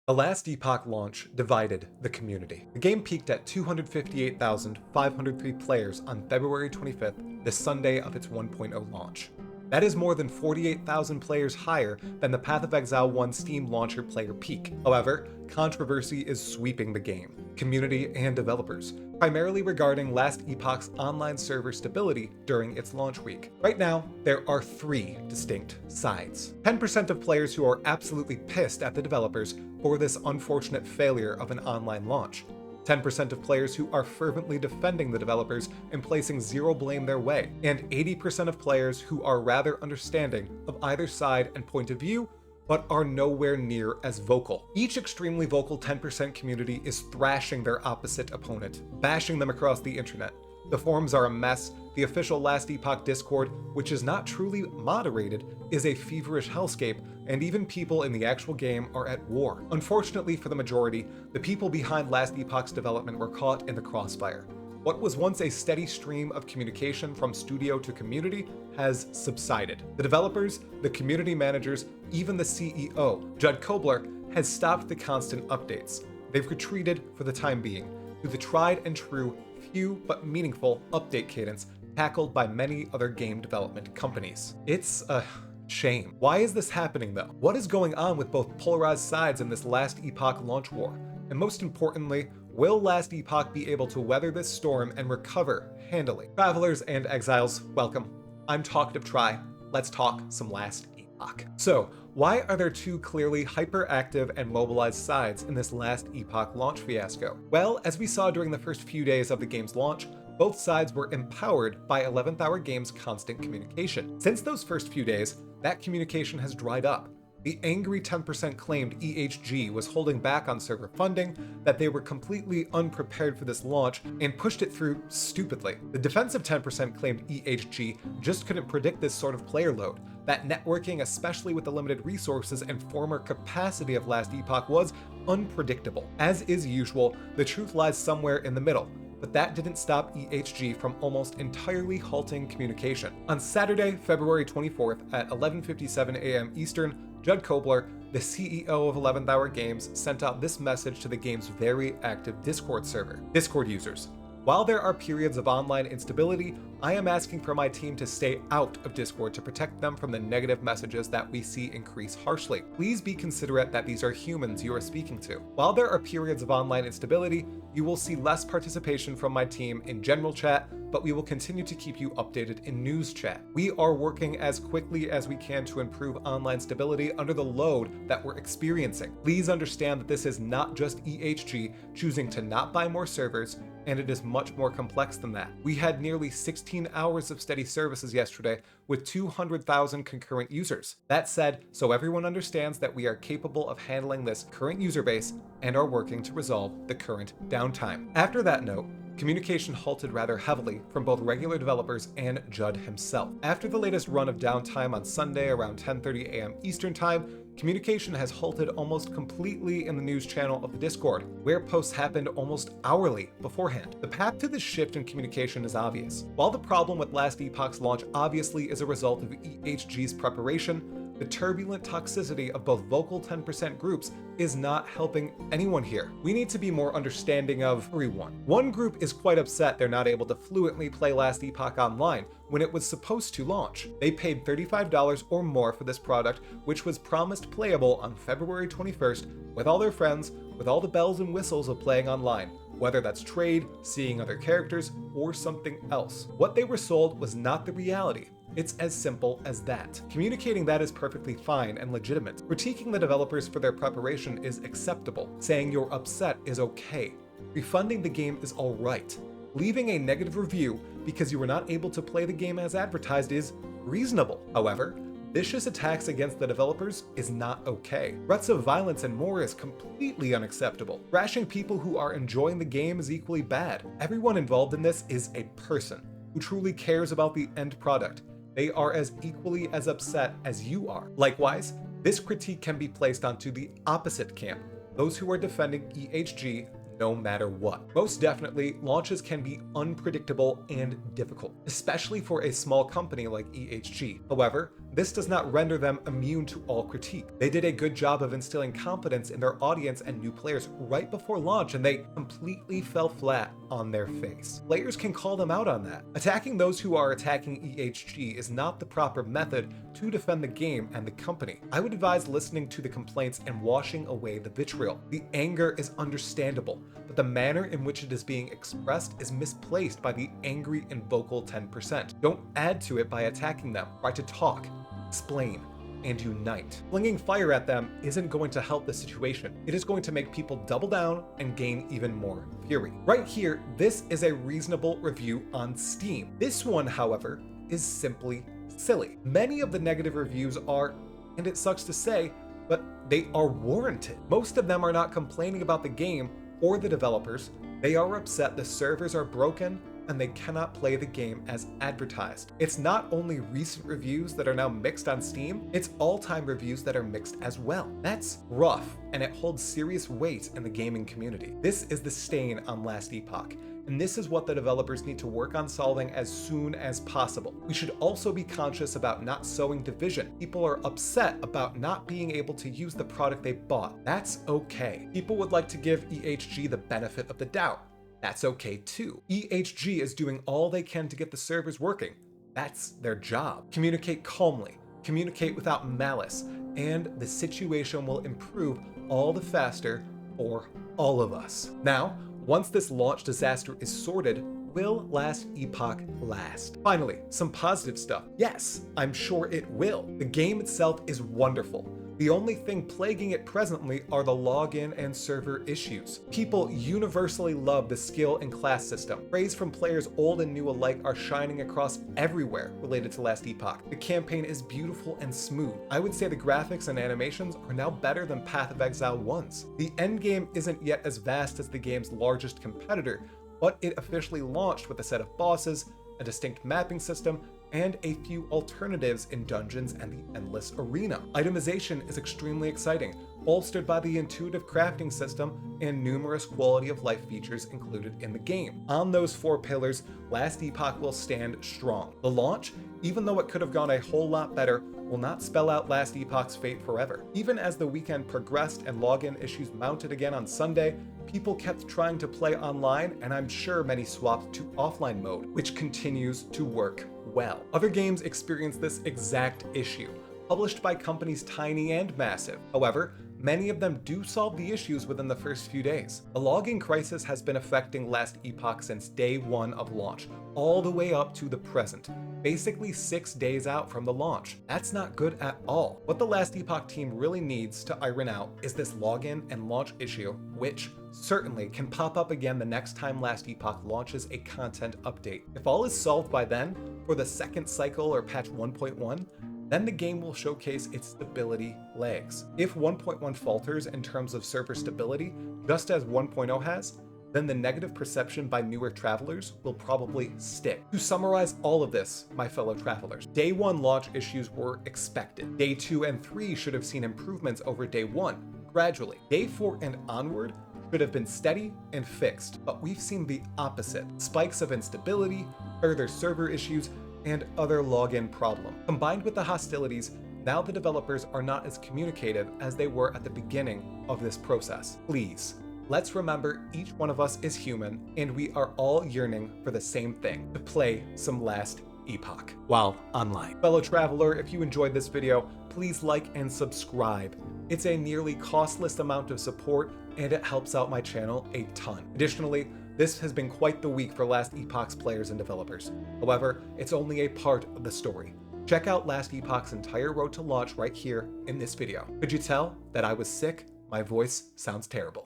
The Last Epoch launch divided the community. The game peaked at 258,503 players on February 25th, the Sunday of its 1.0 launch. That is more than 48,000 players higher than the Path of Exile 1 Steam launcher player peak. However, controversy is sweeping the game, community, and developers, primarily regarding Last Epoch's online server stability during its launch week. Right now, there are three distinct sides. 10% of players who are absolutely pissed at the developers for this unfortunate failure of an online launch. 10% of players who are fervently defending the developers and placing zero blame their way, and 80% of players who are rather understanding of either side and point of view, but are nowhere near as vocal. Each extremely vocal 10% community is thrashing their opposite opponent, bashing them across the internet. The forums are a mess. The official Last Epoch Discord, which is not truly moderated, is a feverish hellscape, and even people in the actual game are at war. Unfortunately for the majority, the people behind Last Epoch's development were caught in the crossfire. What was once a steady stream of communication from studio to community has subsided. The developers, the community managers, even the CEO, Judd Kobler, has stopped the constant updates. They've retreated for the time being to the tried and true, few but meaningful update cadence tackled by many other game development companies. It's a shame. Why is this happening though? What is going on with both polarized sides in this Last Epoch launch war? And most importantly, will Last Epoch be able to weather this storm and recover handily? Travelers and exiles, welcome. I'm Talkative Try. Let's talk some Last Epoch. So, why are there two clearly hyperactive and mobilized sides in this Last Epoch launch fiasco? Well, as we saw during the first few days of the game's launch, both sides were empowered by 11th Hour Games' constant communication. Since those first few days, that communication has dried up. The angry 10% claimed EHG was holding back on server funding, that they were completely unprepared for this launch, and pushed it through stupidly. The defensive 10% claimed EHG just couldn't predict this sort of player load, that networking, especially with the limited resources and former capacity of Last Epoch, was unpredictable. As is usual, the truth lies somewhere in the middle. But that didn't stop EHG from almost entirely halting communication. On Saturday, February 24th at 11:57 a.m. Eastern, Judd Kobler, the CEO of 11th Hour Games, sent out this message to the game's very active Discord server. Discord users, while there are periods of online instability, I am asking for my team to stay out of Discord to protect them from the negative messages that we see increase harshly. Please be considerate that these are humans you are speaking to. While there are periods of online instability, you will see less participation from my team in general chat, but we will continue to keep you updated in news chat. We are working as quickly as we can to improve online stability under the load that we're experiencing. Please understand that this is not just EHG choosing to not buy more servers, and it is much more complex than that. We had nearly 16 hours of steady services yesterday with 200,000 concurrent users. That said, so everyone understands that we are capable of handling this current user base and are working to resolve the current downtime. After that note, communication halted rather heavily from both regular developers and Judd himself. After the latest run of downtime on Sunday around 10:30 a.m. Eastern Time, communication has halted almost completely in the news channel of the Discord, where posts happened almost hourly beforehand. The path to this shift in communication is obvious. While the problem with Last Epoch's launch obviously is a result of EHG's preparation, the turbulent toxicity of both vocal 10% groups is not helping anyone here. We need to be more understanding of everyone. One group is quite upset they're not able to fluently play Last Epoch online when it was supposed to launch. They paid $35 or more for this product, which was promised playable on February 21st with all their friends, with all the bells and whistles of playing online, whether that's trade, seeing other characters, or something else. What they were sold was not the reality. It's as simple as that. Communicating that is perfectly fine and legitimate. Critiquing the developers for their preparation is acceptable. Saying you're upset is okay. Refunding the game is alright. Leaving a negative review because you were not able to play the game as advertised is reasonable. However, vicious attacks against the developers is not okay. Threats of violence and more is completely unacceptable. Thrashing people who are enjoying the game is equally bad. Everyone involved in this is a person who truly cares about the end product. They are as equally as upset as you are. Likewise, this critique can be placed onto the opposite camp, those who are defending EHG no matter what. Most definitely, launches can be unpredictable and difficult, especially for a small company like EHG. However, this does not render them immune to all critique. They did a good job of instilling confidence in their audience and new players right before launch, and they completely fell flat on their face. Players can call them out on that. Attacking those who are attacking EHG is not the proper method to defend the game and the company. I would advise listening to the complaints and washing away the vitriol. The anger is understandable, but the manner in which it is being expressed is misplaced by the angry and vocal 10%. Don't add to it by attacking them. Try to talk, explain, and unite. Flinging fire at them isn't going to help the situation. It is going to make people double down and gain even more fury. Right here, this is a reasonable review on Steam. This one, however, is simply silly. Many of the negative reviews are, and it sucks to say, but they are warranted. Most of them are not complaining about the game or the developers. They are upset the servers are broken and they cannot play the game as advertised. It's not only recent reviews that are now mixed on Steam, it's all-time reviews that are mixed as well. That's rough, and it holds serious weight in the gaming community. This is the stain on Last Epoch, and this is what the developers need to work on solving as soon as possible. We should also be conscious about not sowing division. People are upset about not being able to use the product they bought. That's okay. People would like to give EHG the benefit of the doubt. That's okay too. EHG is doing all they can to get the servers working. That's their job. Communicate calmly, communicate without malice, and the situation will improve all the faster for all of us. Now, once this launch disaster is sorted, will Last Epoch last? Finally, some positive stuff. Yes, I'm sure it will. The game itself is wonderful. The only thing plaguing it presently are the login and server issues. People universally love the skill and class system. Praise from players old and new alike are shining across everywhere related to Last Epoch. The campaign is beautiful and smooth. I would say the graphics and animations are now better than Path of Exile 1's. The endgame isn't yet as vast as the game's largest competitor, but it officially launched with a set of bosses, a distinct mapping system, and a few alternatives in dungeons and the endless arena. Itemization is extremely exciting, bolstered by the intuitive crafting system and numerous quality of life features included in the game. On those four pillars, Last Epoch will stand strong. The launch, even though it could have gone a whole lot better, will not spell out Last Epoch's fate forever. Even as the weekend progressed and login issues mounted again on Sunday, people kept trying to play online, and I'm sure many swapped to offline mode, which continues to work well. Other games experience this exact issue, published by companies tiny and massive. However, many of them do solve the issues within the first few days. The logging crisis has been affecting Last Epoch since day one of launch, all the way up to the present, basically 6 days out from the launch. That's not good at all. What the Last Epoch team really needs to iron out is this login and launch issue, which certainly can pop up again the next time Last Epoch launches a content update. If all is solved by then, for the second cycle or patch 1.1, then the game will showcase its stability legs. If 1.1 falters in terms of server stability, just as 1.0 has, then the negative perception by newer travelers will probably stick. To summarize all of this, my fellow travelers, day 1 launch issues were expected. Day 2 and 3 should have seen improvements over day 1, gradually. Day 4 and onward should have been steady and fixed, but we've seen the opposite. Spikes of instability, further server issues, and other login problems. Combined with the hostilities, now the developers are not as communicative as they were at the beginning of this process. Please, let's remember each one of us is human, and we are all yearning for the same thing, to play some Last Epoch while online. Fellow traveler, if you enjoyed this video, please like and subscribe. It's a nearly costless amount of support, and it helps out my channel a ton. Additionally, this has been quite the week for Last Epoch's players and developers. However, it's only a part of the story. Check out Last Epoch's entire road to launch right here in this video. Could you tell that I was sick? My voice sounds terrible.